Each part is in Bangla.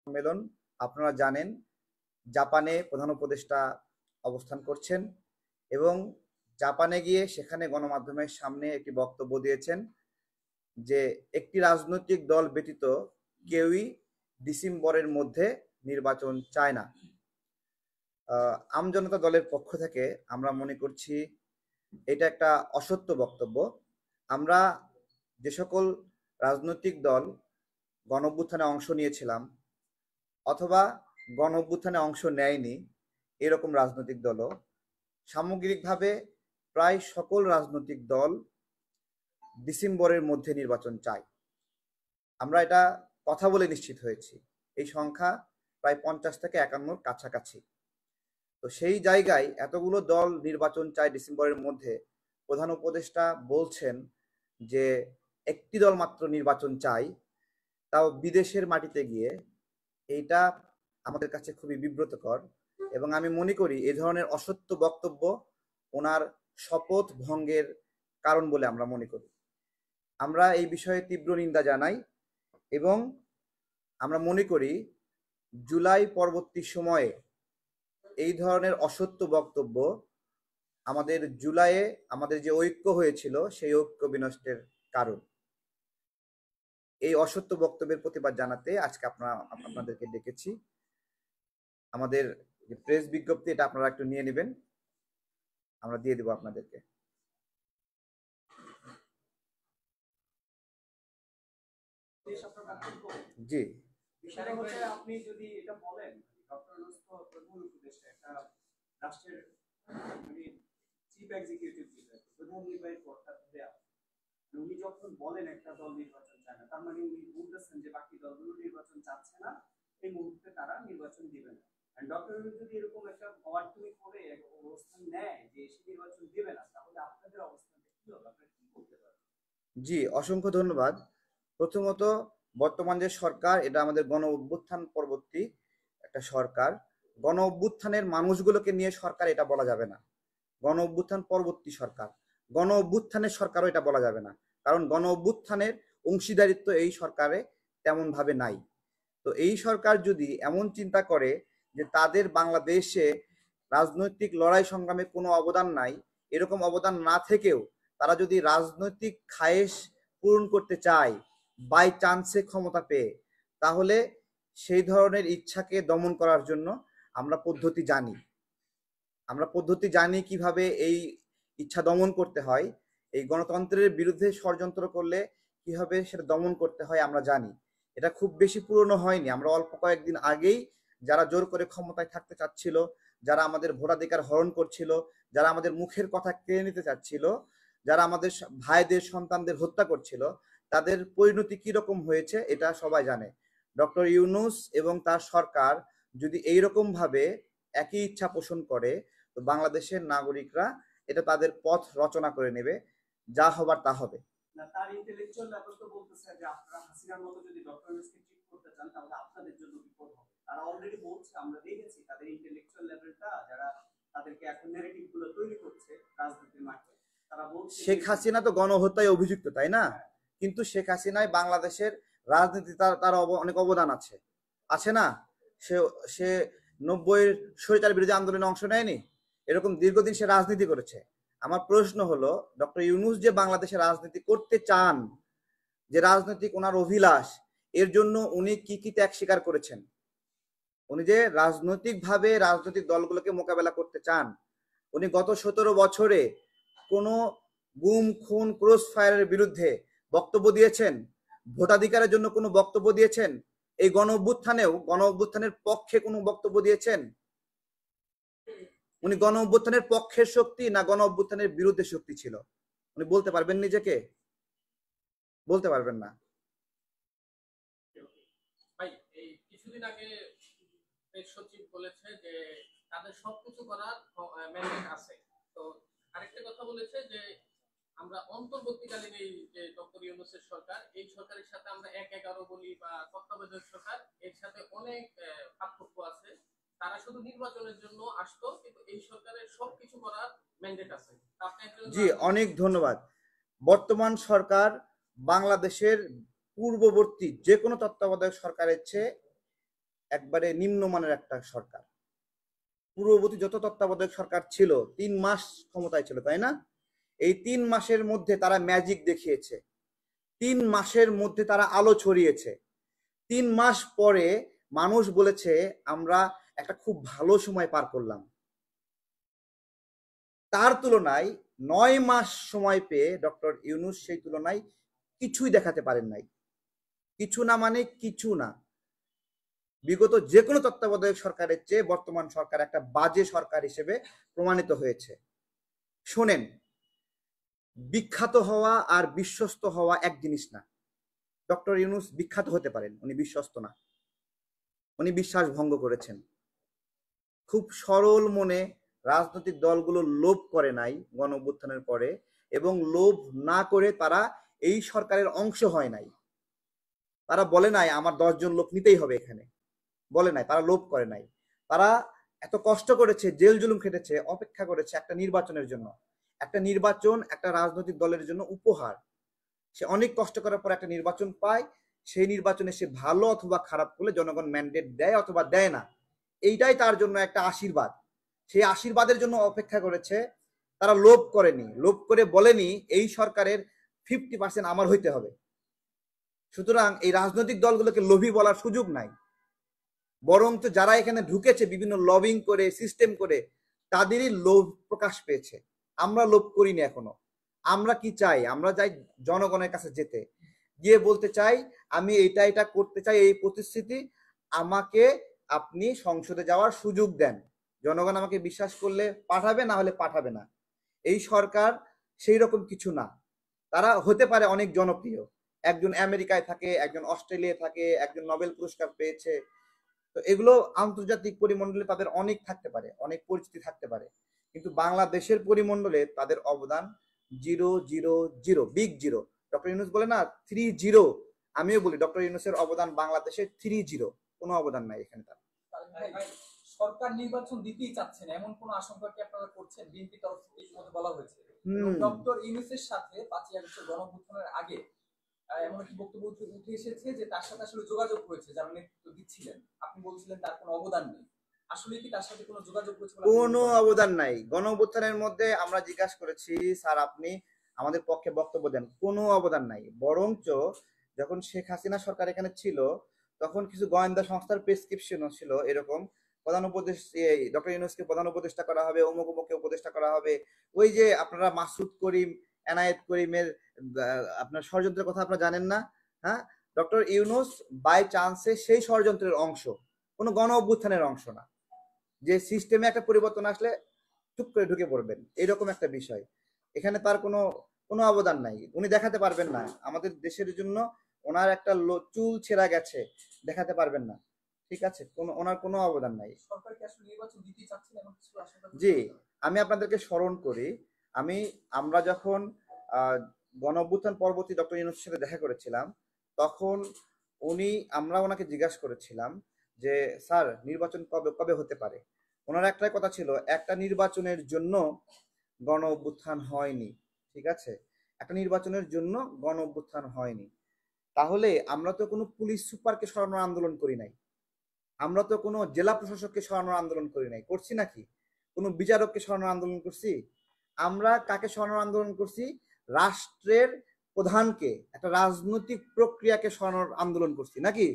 সম্মেলন আপনারা জানেন জাপানে প্রধান উপদেষ্টা অবস্থান করছেন এবং জাপানে গিয়ে সেখানে গণমাধ্যমের সামনে একটি বক্তব্য দিয়েছেন যে একটি রাজনৈতিক দল ব্যতীত কেউই ডিসেম্বরের মধ্যে নির্বাচন চায় না। আমজনতা দলের পক্ষ থেকে আমরা মনে করছি এটা একটা অসত্য বক্তব্য। আমরা যে সকল রাজনৈতিক দল গণঅভ্যুত্থানে অংশ নিয়েছিলাম অথবা গণঅভ্যুত্থানে অংশ নেয়নি এরকম রাজনৈতিক দলও সামগ্রিকভাবে প্রায় সকল রাজনৈতিক দল ডিসেম্বরের মধ্যে নির্বাচন চায়। আমরা এটা কথা বলে নিশ্চিত হয়েছি। এই সংখ্যা প্রায় 50 থেকে 51 কাছাকাছি। তো সেই জায়গায় এতগুলো দল নির্বাচন চায় ডিসেম্বরের মধ্যে, প্রধান উপদেষ্টা বলছেন যে একটি দল মাত্র নির্বাচন চায়, তাও বিদেশের মাটিতে গিয়ে। এইটা আমাদের কাছে খুবই বিব্রতকর এবং আমি মনে করি এই ধরনের অসত্য বক্তব্য ওনার শপথ ভঙ্গের কারণ বলে আমরা মনে করি। আমরা এই বিষয়ে তীব্র নিন্দা জানাই এবং আমরা মনে করি জুলাই পরবর্তী সময়ে এই ধরনের অসত্য বক্তব্য আমাদের জুলাইয়ে আমাদের যে ঐক্য হয়েছিল সেই ঐক্য বিনষ্টের কারণ। এই অসত্য বক্তব্যের প্রতিবাদ জানাতে আজকে আপনাদেরকে ডেকেছি। আমাদের প্রেস বিজ্ঞপ্তি এটা আপনারা একটু নিয়ে নেবেন, আমরা দিয়ে দেব আপনাদেরকে। জি, বিষয়টা হচ্ছে আপনি যদি এটা বলেন, ডক্টর ইউনূস তো প্রধান উপদেষ্টা, একটা রাষ্ট্রের মানে চিফ এক্সিকিউটিভ প্রধান নির্বাহী কর্তা, উনি যখন বলেন একটা দল নির্বাচন চায় না, তার মানে উনি বলতেছেন যে বাকি দলগুলো নির্বাচন চাচ্ছে না, এই মুহূর্তে তারা নির্বাচন দিবে না। ডক্টর ইউনূস যদি এরকম একটা ওয়ার্ডটুই করে অবস্থান নেয় যে সে নির্বাচন দিবে না, তাহলে আপনাদের অবস্থানটা কি হবে? আপনারা কি করতে পারবেন? জি, অসংখ্য ধন্যবাদ। প্রথমত, বর্তমান যে সরকার এটা আমাদের গণ অভ্যুত্থান পরবর্তী একটা সরকার। গণ অভ্যুত্থানের মানুষগুলোকে নিয়ে সরকার এটা বলা যাবে না। গণ অভ্যুত্থান পরবর্তী সরকার, গণ অভ্যুত্থানের সরকারও এটা বলা যাবে না, কারণ গণ অভ্যুত্থানের অংশীদারিত্ব এই সরকারে তেমন ভাবে নাই। তো এই সরকার যদি এমন চিন্তা করে যে তাদের বাংলাদেশে রাজনৈতিক লড়াই সংগ্রামে কোনো অবদান নাই, এরকম অবদান না থেকেও তারা যদি রাজনৈতিক খায়েশ পূরণ করতে চায় বাই চান্সে ক্ষমতা পেয়ে, তাহলে সেই ধরনের ইচ্ছাকে দমন করার জন্য আমরা পদ্ধতি জানি। আমরা পদ্ধতি জানি কিভাবে এই ইচ্ছা দমন করতে হয়। এই গণতন্ত্রের বিরুদ্ধে ষড়যন্ত্র করলে কিভাবে সেটা দমন করতে হয় আমরা জানি। এটা খুব বেশি পুরনো হয়নি। আমরা অল্প কয়েকদিন আগেই যারা জোর করে ক্ষমতায় থাকতে চাচ্ছিল, যারা আমাদের ভোটাধিকার হরণ করছিল, যারা আমাদের মুখের কথা কেড়ে নিতে চাচ্ছিল, যারা আমাদের ভাইদের সন্তানদের হত্যা করছিল, তাদের পরিণতি কিরকম হয়েছে এটা সবাই জানে। ডক্টর ইউনূস এবং তার সরকার যদি এইরকম ভাবে একই ইচ্ছা পোষণ করে, তো বাংলাদেশের নাগরিকরা এটা তাদের পথ রচনা করে নেবে, যা হবার তা হবে। না, তার ইন্টেলেকচুয়াল লেভেল তো বলতেছে যে আপনারা হাসিনার মতো যদি ডক্টর ইউনূসকে ট্রিট করতে চান তাহলে আপনাদের জন্য বিপদ হবে। তারা অলরেডি বলছে, আমরা দেখেছি তাদের ইন্টেলেকচুয়াল লেভেলটা, যারা তাদেরকে এখন ন্যারেটিভ গুলো তৈরি করছে রাজনীতির মাঠে, তারা বলছে শেখ হাসিনা তো গণহত্যায় অভিযুক্ত, তাই না? কিন্তু শেখ হাসিনায় বাংলাদেশের রাজনীতি তার অনেক অবদান আছে, আছে না? সে সে 90-এর স্বৈরাচার বিরোধী আন্দোলনে অংশ নেয়নি? এরকম দীর্ঘদিন সে রাজনীতি করেছে। আমার প্রশ্ন হলো, ডক্টর ইউনূস যে বাংলাদেশে রাজনীতি করতে চান, যে রাজনৈতিক ওনার অভিলাষ, এর জন্য উনি কি কি ত্যাগ স্বীকার করেছেন? উনি যে রাজনৈতিকভাবে রাজনৈতিক দলগুলোকে মোকাবেলা করতে চান, উনি গত 17 বছরে কোনো গুম খুন ক্রস ফায়ারের বিরুদ্ধে বক্তব্য দিয়েছেন? ভোটাধিকারের জন্য কোনো বক্তব্য দিয়েছেন? এই গণ অভ্যুত্থানের পক্ষে কোনো বক্তব্য দিয়েছেন? উনি গণ অভ্যুত্থানের পক্ষের শক্তি না গণ অভ্যুত্থানের বিরুদ্ধে শক্তি ছিল? উনি বলতে পারবেন নিজেকে? বলতে পারবেন না। ভাই, এই কিছুদিন আগে প্রেস সচিব বলেছে যে তাদের সবকিছু করার ম্যান্ডেট আছে। তো আরেকটা কথা বলেছে যে আমরা অন্তর্বর্তীকালীন এই যে ডক্টর ইউনূসের সরকার, এই সরকারের সাথে আমরা ১-১১ বলি বা তত্ত্বাবধায়ক সরকার, এর সাথে অনেক পার্থক্য আছে। তারা শুধু নির্বাচনের জন্য আসতো, কিন্তু এই সরকারের সবকিছু করার ম্যান্ডেট আছে। জি, অনেক ধন্যবাদ। বর্তমান সরকার বাংলাদেশের পূর্ববর্তী যে কোনো তত্ত্বাবধায়ক সরকারের চেয়ে একবারে নিম্নমানের একটা সরকার। পূর্ববর্তী যত তত্ত্বাবধায়ক সরকার ছিল 3 মাস ক্ষমতায় ছিল, তাই না? এই 3 মাসের মধ্যে তারা ম্যাজিক দেখিয়েছে, 3 মাসের মধ্যে তারা আলো ছড়িয়েছে। 3 মাস পরে মানুষ বলেছে আমরা একটা খুব ভালো সময় পার করলাম। তার তুলনায় 9 মাস সময় পেয়ে ডক্টর ইউনূস সেই তুলনায় কিছুই দেখাতে পারেন নাই। কিছু না মানে কিছু না। বিগত যে কোনো তত্ত্বাবধায়ক সরকারের চেয়ে বর্তমান সরকার একটা বাজে সরকার হিসেবে প্রমাণিত হয়েছে। শোনেন, বিখ্যাত হওয়া আর বিশ্বস্ত হওয়া এক জিনিস না। ডক্টর ইউনূস বিখ্যাত হতে পারেন, উনি বিশ্বস্ত না। উনি বিশ্বাস ভঙ্গ করেছেন। খুব সরল মনে রাজনৈতিক দলগুলো লোভ করে নাই গণ অভ্যুত্থানের পরে, এবং লোভ না করে তারা এই সরকারের অংশ হয় নাই। তারা বলে নাই আমার 10 জন লোক নিতেই হবে এখানে, বলে নাই, তারা লোভ করে নাই। তারা এত কষ্ট করেছে, জেল জুলুম খেটেছে, অপেক্ষা করেছে একটা নির্বাচনের জন্য। একটা নির্বাচন একটা রাজনৈতিক দলের জন্য উপহার। সে অনেক কষ্ট করার পর একটা নির্বাচন পায়, সেই নির্বাচনে সে ভালো অথবা খারাপ করলে জনগণ ম্যান্ডেট দেয় অথবা দেয় না, এইটাই তার জন্য একটা আশীর্বাদ। সেই আশীর্বাদের জন্য অপেক্ষা করেছে। তারা লোভ করেনি, লোভ করে বলেনি এই সরকারের 50% আমার হইতে হবে। সুতরাং এই রাজনৈতিক দলগুলোকে লোভী বলার সুযোগ নাই, বরঞ্চ যারা এখানে ঢুকেছে বিভিন্ন লবিং করে সিস্টেম করে তাদেরই লোভ প্রকাশ পেয়েছে। আমরা লোভ করিনি এখনো। আমরা কি চাই? আমরা চাই জনগণের কাছে যেতে, গিয়ে বলতে চাই আমি এটা করতে চাই, এই প্রতিশ্রুতি আমাকে আপনি সংসদে যাওয়ার সুযোগ দেন। জনগণ আমাকে বিশ্বাস করলে পাঠাবে, না হলে পাঠাবে না। এই সরকার সেই রকম কিছু না। তারা হতে পারে অনেক জনপ্রিয়, একজন আমেরিকায় থাকে, একজন অস্ট্রেলিয়ায় থাকে, একজন নোবেল পুরস্কার পেয়েছে, তো এগুলো আন্তর্জাতিক পরিমণ্ডলে তাদের অনেক থাকতে পারে, অনেক পরিচিতি থাকতে পারে, কিন্তু বাংলাদেশের পরিমণ্ডলে তাদের অবদান 000, বিগ জিরো। ডক্টর ইউনূস বলে না 30, আমিও বলি ডক্টর ইউনূসের অবদান বাংলাদেশে 30, কোনো অবদান নাই এখানে তার। সরকার নির্বাচন দিতেই চাচ্ছে না, এমন কোন আশঙ্কা কি আপনারা করছেন? বিএনপি তরফ থেকে ইতিমধ্যে বলা হয়েছে ডক্টর ইউনূসের সাথে 5ই আগস্টের গণঅভ্যুত্থানের আগে এমন একটি বক্তব্য উঠে এসেছে যে তার সাথে আসলে যোগাযোগ হয়েছে, যারা নেতৃত্ব দিচ্ছিলেন। আপনি বলছিলেন তার কোনো অবদান নেই, আসলে কি তার সাথে কোনো যোগাযোগ হয়েছে? কোনো অবদান নাই। গণঅভ্যুত্থানের মধ্যে আমরা জিজ্ঞাসা করেছি স্যার আপনি আমাদের পক্ষে বক্তব্য দেন, কোনো অবদান নাই। বরঞ্চ যখন শেখ হাসিনা সরকার এখানে ছিল তখন কিছু গোয়েন্দা সংস্থার প্রেসক্রিপশনও ছিল এরকম, প্রধান উপদেষ্টা ডক্টর ইউনূসকে প্রধান উপদেষ্টা করা হবে, অমুক অমুককে উপদেষ্টা করা হবে। ওই যে আপনারা মাসুদ করিম, এনায়েত করিমের আপনার ষড়যন্ত্রের কথা আপনারা জানেন না? হ্যাঁ, ডক্টর ইউনূস বাই চান্সে সেই ষড়যন্ত্রের অংশ, কোনো গণ অভ্যুত্থানের অংশ না, যে সিস্টেমে একটা পরিবর্তন আসলে চুপ করে ঢুকে পড়বেন, এরকম একটা বিষয়। এখানে তার কোনো কোনো অবদান নাই, উনি দেখাতে পারবেন না। আমাদের দেশের জন্য ওনার একটা চুল ছেঁড়া গেছে, দেখাতে পারবেন না, ঠিক আছে? ওনার কোনো অবদান নাই। সরকার কি আসলে নির্বাচন দিতে চাচ্ছে না এমন কিছু আশঙ্কা? জি, আমি আপনাদেরকে স্মরণ করি, আমরা যখন গণ অভ্যুত্থান পরবর্তী ডক্টর ইউনূসের সাথে দেখা করেছিলাম, তখন আমরা ওনাকে জিজ্ঞাসা করেছিলাম যে স্যার নির্বাচন কবে কবে হতে পারে। ওনার একটাই কথা ছিল, একটা নির্বাচনের জন্য গণ অভ্যুত্থান হয়নি, ঠিক আছে? একটা নির্বাচনের জন্য গণ অভ্যুত্থান হয়নি। তাহলে আমরা তো কোনো পুলিশ সুপারকে সরানোর আন্দোলন করি নাই, আমরা তো কোনো জেলা প্রশাসককে সরানোর আন্দোলন করি নাই, করছি নাকি? কোনো বিচারককে সরানোর আন্দোলন করছি? আমরা কাকে সরানোর আন্দোলন করছি? রাষ্ট্রের প্রধানকে, একটা রাজনৈতিক প্রক্রিয়াকে সরানোর আন্দোলন করছি নাকি?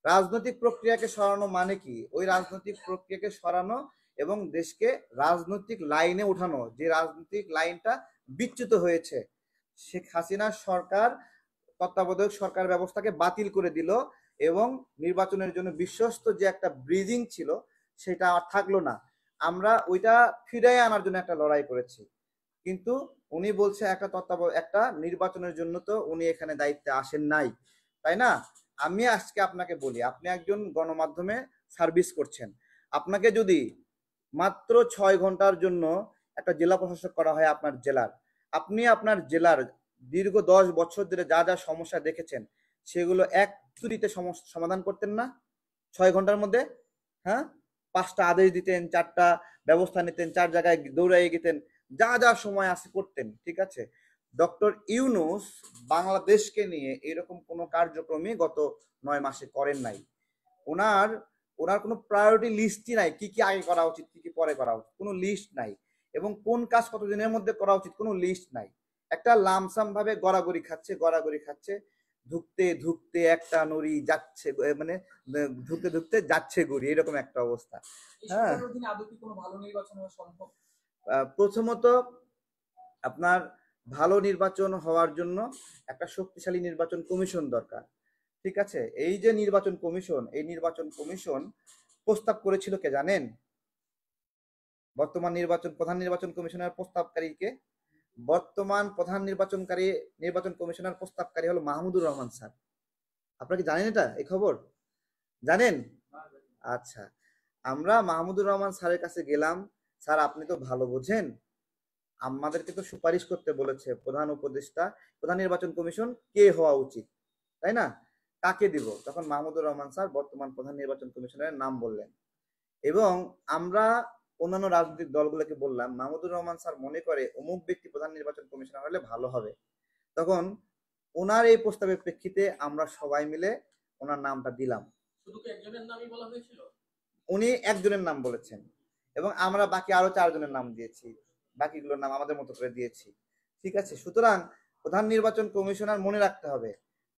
রাজনৈতিক প্রক্রিয়াকে সরানো মানে কি? ওই রাজনৈতিক প্রক্রিয়াকে সরানো এবং দেশকে রাজনৈতিক লাইনে উঠানো, যে রাজনৈতিক লাইনটা বিচ্যুত হয়েছে। শেখ হাসিনার সরকার তত্ত্বাবধায়ক সরকার ব্যবস্থাকে বাতিল করে দিল এবং নির্বাচনের জন্য বিশ্বস্ত যে একটা ব্রিজিং ছিল সেটা আর থাকলো না। আমরা ওইটা ফিরিয়ে আনার জন্য একটা লড়াই করেছি, কিন্তু উনি বলছে একটা নির্বাচনের জন্য তো উনি এখানে দায়িত্বে আসেন নাই, তাই না? আমি আজকে আপনাকে বলি, আপনি একজন গণমাধ্যমে সার্ভিস করছেন, আপনাকে যদি মাত্র 6 ঘন্টার জন্য একটা জেলা প্রশাসক করা হয় আপনার জেলার, আপনি আপনার জেলার দীর্ঘ 10 বছর ধরে যা যা সমস্যা দেখেছেন সেগুলো এক চুরিতে সমাধান করতেন না 6 ঘন্টার মধ্যে? হ্যাঁ, 5টা আদেশ দিতেন, 4টা ব্যবস্থা নিতেন, 4 জায়গায় দৌড়াইয়ে গেতেন, যা যা সময় আছে করতেন, ঠিক আছে? ডক্টর ইউনূস বাংলাদেশকে নিয়ে এরকম কোনো কার্যক্রমই গত 9 মাসে করেন নাই। ওনার ওনার কোনো প্রায়োরিটি লিস্টই নাই, কি কি আগে করা উচিত, কি কি পরে করা উচিত, কোনো লিস্ট নাই। এবং কোন কাজ কত দিনের মধ্যে করা উচিত, কোনো লিস্ট নাই। একটা লামসাম ভাবে গড়াগড়ি খাচ্ছে, ধুকতে ধুকতে একটা নড়ি যাচ্ছে, মানে ধুকতে ধুকতে যাচ্ছে গড়ি, এরকম একটা অবস্থা। এই হ্যাঁ। সরকারের অধীনে আদৌ কি কোনো ভালো নির্বাচন হওয়া সম্ভব? প্রথমত আপনার ভালো নির্বাচন হওয়ার জন্য একটা শক্তিশালী নির্বাচন কমিশন দরকার। ঠিক আছে, এই যে নির্বাচন কমিশন, এই নির্বাচন কমিশন প্রস্তাব করেছিল কে জানেন? বর্তমান প্রধান নির্বাচন কমিশনের প্রস্তাবকারীকে, বর্তমান নির্বাচন কমিশনার প্রস্তাবকারী হলো মাহমুদুর রহমান স্যার। আপনারা কি জানেন এই খবর জানেন? আচ্ছা, আমরা মাহমুদুর রহমান স্যারের কাছে গেলাম, স্যার আপনি তো ভালো বোঝেন, আমাদেরকে তো সুপারিশ করতে বলেছে প্রধান নির্বাচন কমিশন কে হওয়া উচিত, তাই না? কাকে দিব? তখন মাহমুদুর রহমান স্যার বর্তমান প্রধান নির্বাচন কমিশনারের নাম বললেন। এবং আমরা অন্যান্য রাজনৈতিক দলগুলোকে বললাম, মাহমুদুর রহমান স্যার মনে করে অমুক ব্যক্তি প্রধান নির্বাচন কমিশনার হলে ভালো হবে। তখন ওনার এই প্রস্তাবের প্রেক্ষিতে আমরা সবাই মিলে ওনার নামটা দিলাম। শুধু কি একজনের নামই বলা হয়েছিল? উনি একজনের নাম বলেছেন এবং আমরা বাকি আরো 4 জনের নাম দিয়েছি, বাকিগুলোর নাম আমাদের মতো করে দিয়েছি। ঠিক আছে, সুতরাং প্রধান নির্বাচন কমিশনার মনে রাখতে হবে